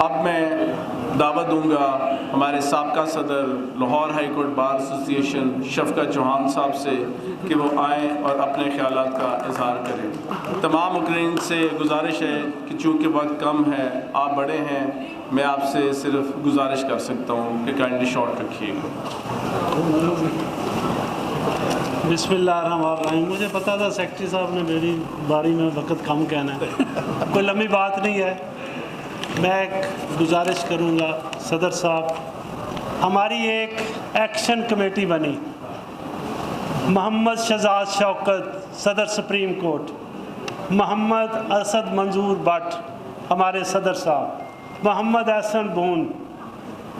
अब मैं दावत दूंगा हमारे साबका सदर Lahore high court bar association Shafqat Chauhan साहब से कि वो आएँ और अपने ख्यालात का इजहार करें। तमाम मुकर्रीन से गुजारिश है कि चूँकि वक्त कम है, आप बड़े हैं, मैं आपसे सिर्फ गुजारिश कर सकता हूँ कि काइंडली शॉर्ट रखिएगा। बिस्मिल्लाहिर्रहमानिर्रहीम। मुझे पता था सेक्रेटरी साहब ने मेरी बारी में वक्त कम कहना है, कोई लंबी बात नहीं है। मैं एक गुजारिश करूंगा सदर साहब, हमारी एक एक्शन कमेटी बनी, मोहम्मद शहजाद शौकत सदर सुप्रीम कोर्ट, मोहम्मद असद मंजूर भट्ट हमारे सदर साहब, मोहम्मद एहसन बून,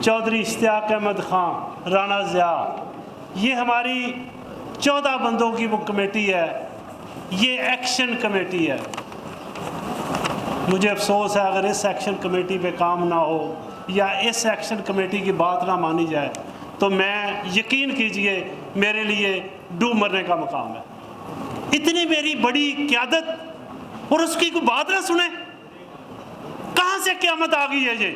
चौधरी इश्तियाक अहमद ख़ान, राना ज़िया, ये हमारी 14 बंदों की वो कमेटी है। ये एक्शन कमेटी है। मुझे अफसोस है अगर इस एक्शन कमेटी पे काम ना हो या इस एक्शन कमेटी की बात ना मानी जाए तो मैं, यकीन कीजिए, मेरे लिए डूब मरने का मकाम है। इतनी मेरी बड़ी क़यादत और उसकी कोई बात ना सुने। कहाँ से क़यामत आ गई है? ये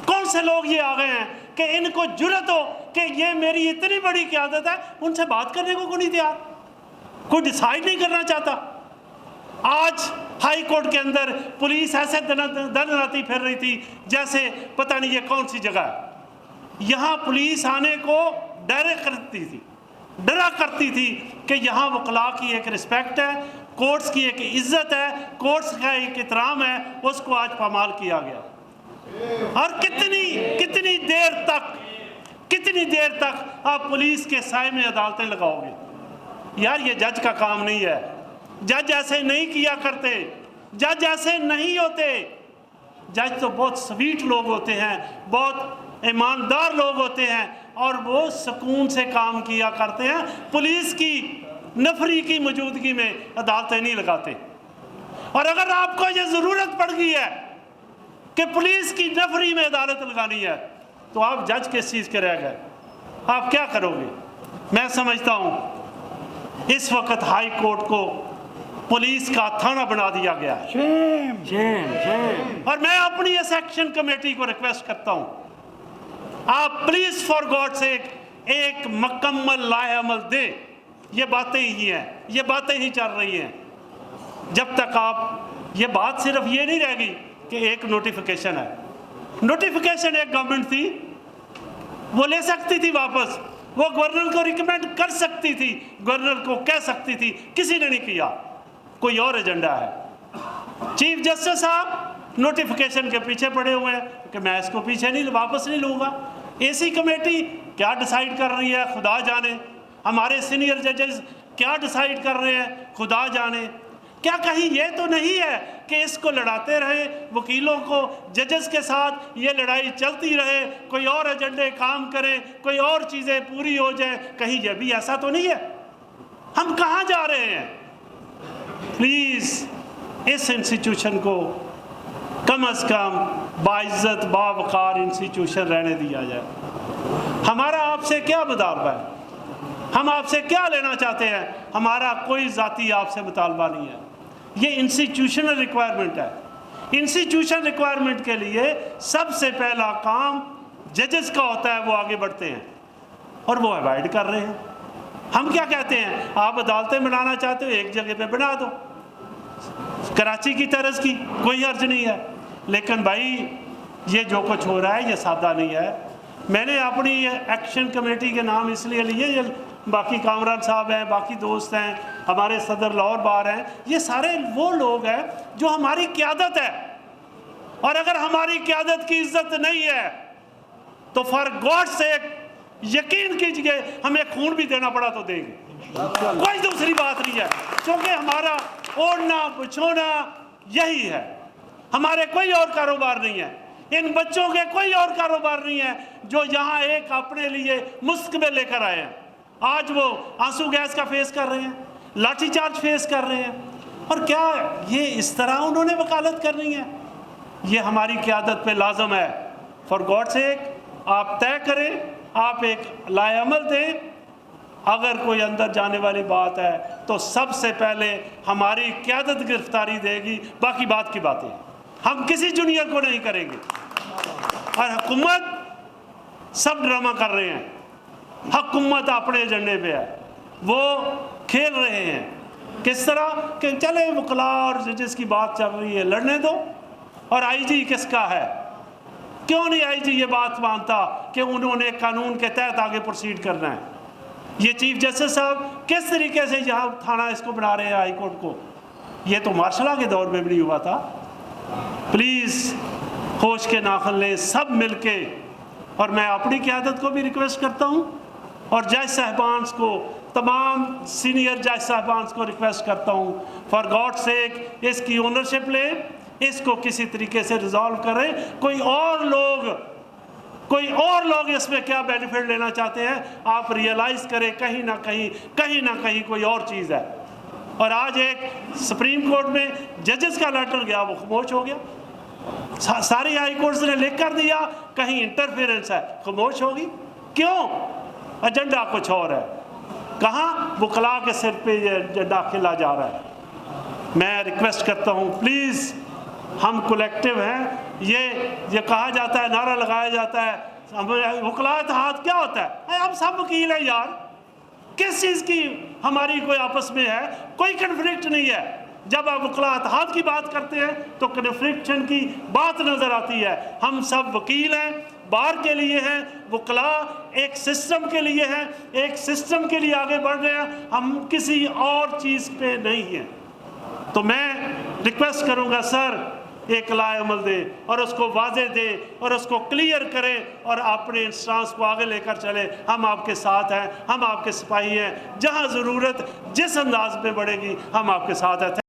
कौन से लोग ये आ गए हैं कि इनको जुर्रत हो कि ये मेरी इतनी बड़ी क़यादत है, उनसे बात करने को कोई नहीं तैयार, कोई डिसाइड नहीं करना चाहता। आज हाई कोर्ट के अंदर पुलिस ऐसे दंडनाती फिर रही थी जैसे पता नहीं ये कौन सी जगह है। यहाँ पुलिस आने को डरा करती थी कि यहाँ वकला की एक रिस्पेक्ट है, कोर्ट्स की एक इज्जत है, कोर्ट्स का एक एहतराम है, उसको आज पामाल किया गया। और कितनी देर तक आप पुलिस के साए में अदालतें लगाओगे? यार ये जज का काम नहीं है। जज ऐसे नहीं किया करते, जज ऐसे नहीं होते। जज तो बहुत स्वीट लोग होते हैं, बहुत ईमानदार लोग होते हैं और वो सुकून से काम किया करते हैं। पुलिस की नफरी की मौजूदगी में अदालतें नहीं लगाते। और अगर आपको ये ज़रूरत पड़ गई है कि पुलिस की नफरी में अदालत लगानी है तो आप जज किस चीज़ के रह गए? आप क्या करोगे? मैं समझता हूँ इस वक्त हाई कोर्ट को पुलिस का थाना बना दिया गया है। और मैं अपनी इस एक्शन कमेटी को रिक्वेस्ट करता हूं, आप प्लीज फॉर गॉड से एक मुकम्मल लाएअमल दें। ये बातें ही हैं, ये बातें ही चल रही हैं। जब तक आप, ये बात सिर्फ ये नहीं रहेगी कि एक नोटिफिकेशन है। नोटिफिकेशन एक गवर्नमेंट थी, वो ले सकती थी वापस, वो गवर्नर को रिकमेंड कर सकती थी, गवर्नर को कह सकती थी, किसी ने नहीं किया। कोई और एजेंडा है। चीफ जस्टिस साहब नोटिफिकेशन के पीछे पड़े हुए हैं कि मैं इसको पीछे नहीं, वापस नहीं लूँगा। एसी कमेटी क्या डिसाइड कर रही है खुदा जाने, हमारे सीनियर जजेस क्या डिसाइड कर रहे हैं खुदा जाने। क्या कहीं ये तो नहीं है कि इसको लड़ाते रहे वकीलों को, जजेस के साथ ये लड़ाई चलती रहे, कोई और एजेंडे काम करें, कोई और चीज़ें पूरी हो जाए? कहीं ये भी ऐसा तो नहीं है? हम कहाँ जा रहे हैं? प्लीज़ इस इंस्टीट्यूशन को कम अज़ कम बाइज़्ज़त बावकार इंस्टीट्यूशन रहने दिया जाए। हमारा आपसे क्या मुतालबा है? हम आपसे क्या लेना चाहते हैं? हमारा कोई ज़ाती आपसे मुतालबा नहीं है। ये इंस्टीट्यूशनल रिक्वायरमेंट है। इंस्टीट्यूशन रिक्वायरमेंट के लिए सबसे पहला काम जजेस का होता है, वो आगे बढ़ते हैं और वो अवॉइड कर रहे हैं। हम क्या कहते हैं? आप अदालतें बनाना चाहते हो, एक जगह पे बना दो, कराची की तर्ज की, कोई अर्ज नहीं है। लेकिन भाई ये जो कुछ हो रहा है ये सादा नहीं है। मैंने अपनी एक्शन कमेटी के नाम इसलिए लिए, ये बाकी कामरान साहब हैं, बाकी दोस्त हैं, हमारे सदर लाहौर बार हैं, ये सारे वो लोग हैं जो हमारी क़यादत है। और अगर हमारी क़यादत की इज्जत नहीं है तो फॉर गॉड से यकीन कीजिए, हमें खून भी देना पड़ा तो देंगे, कोई दूसरी बात नहीं है। क्योंकि हमारा ओढ़ना बिछोना यही है, हमारे कोई और कारोबार नहीं है। इन बच्चों के कोई और कारोबार नहीं है जो यहाँ एक अपने लिए मुस्तकबिल लेकर आए हैं। आज वो आंसू गैस का फेस कर रहे हैं, लाठीचार्ज फेस कर रहे हैं। और क्या ये इस तरह उन्होंने वकालत करनी है? ये हमारी क़यादत पे लाजम है। फॉर गॉड सेक आप तय करें, आप एक लाएअमल दें। अगर कोई अंदर जाने वाली बात है तो सबसे पहले हमारी क़यादत गिरफ्तारी देगी, बाकी बात की बातें हम किसी जूनियर को नहीं करेंगे। और हुकूमत सब ड्रामा कर रहे हैं। हुकूमत अपने एजेंडे पे है, वो खेल रहे हैं। किस तरह कि चले वकला और जजेस की बात चल रही है, लड़ने दो। और आईजी किसका है? क्यों नहीं आईजी ये बात मानता कि उन्होंने कानून के तहत आगे प्रोसीड करना है? ये चीफ जस्टिस साहब किस तरीके से यहाँ थाना इसको बना रहे हैं हाई कोर्ट को? ये तो मार्शल के दौर में भी नहीं हुआ था। प्लीज़ होश के नाखन लें सब मिलके। और मैं अपनी क़यादत को भी रिक्वेस्ट करता हूँ और जज साहबान को, तमाम सीनियर जज साहबान को रिक्वेस्ट करता हूँ, फॉर गॉड सेक इसकी ओनरशिप लें, इसको किसी तरीके से रिजॉल्व करें। कोई और लोग इसमें क्या बेनिफिट लेना चाहते हैं आप रियलाइज करें। कहीं ना कहीं कोई और चीज़ है। और आज एक सुप्रीम कोर्ट में जजेस का लेटर गया, वो खामोश हो गया। सारी हाई कोर्ट्स ने लिख कर दिया कहीं इंटरफेरेंस है, खामोश होगी। क्यों? एजेंडा कुछ और है। कहाँ? वकला के सिर पे ये एजेंडा खेला जा रहा है। मैं रिक्वेस्ट करता हूँ प्लीज़, हम कलेक्टिव हैं। ये कहा जाता है, नारा लगाया जाता है वकला इत्तेहाद क्या होता है? हम सब वकील हैं यार। किस चीज़ की हमारी कोई आपस में है? कोई कन्फ्लिक्ट नहीं है। जब आप वकला इत्तेहाद की बात करते हैं तो कन्फ्लिक्शन की बात नज़र आती है। हम सब वकील हैं, बार के लिए हैं, वकला एक सिस्टम के लिए हैं, एक सिस्टम के लिए आगे बढ़ रहे हैं, हम किसी और चीज़ पे नहीं हैं। तो मैं रिक्वेस्ट करूंगा सर एक लाए अमल दे और उसको वाजे दे और उसको क्लियर करें और अपने इंस्टांस को आगे लेकर चले। हम आपके साथ हैं, हम आपके सिपाही हैं। जहां ज़रूरत जिस अंदाज में बढ़ेगी हम आपके साथ हैं।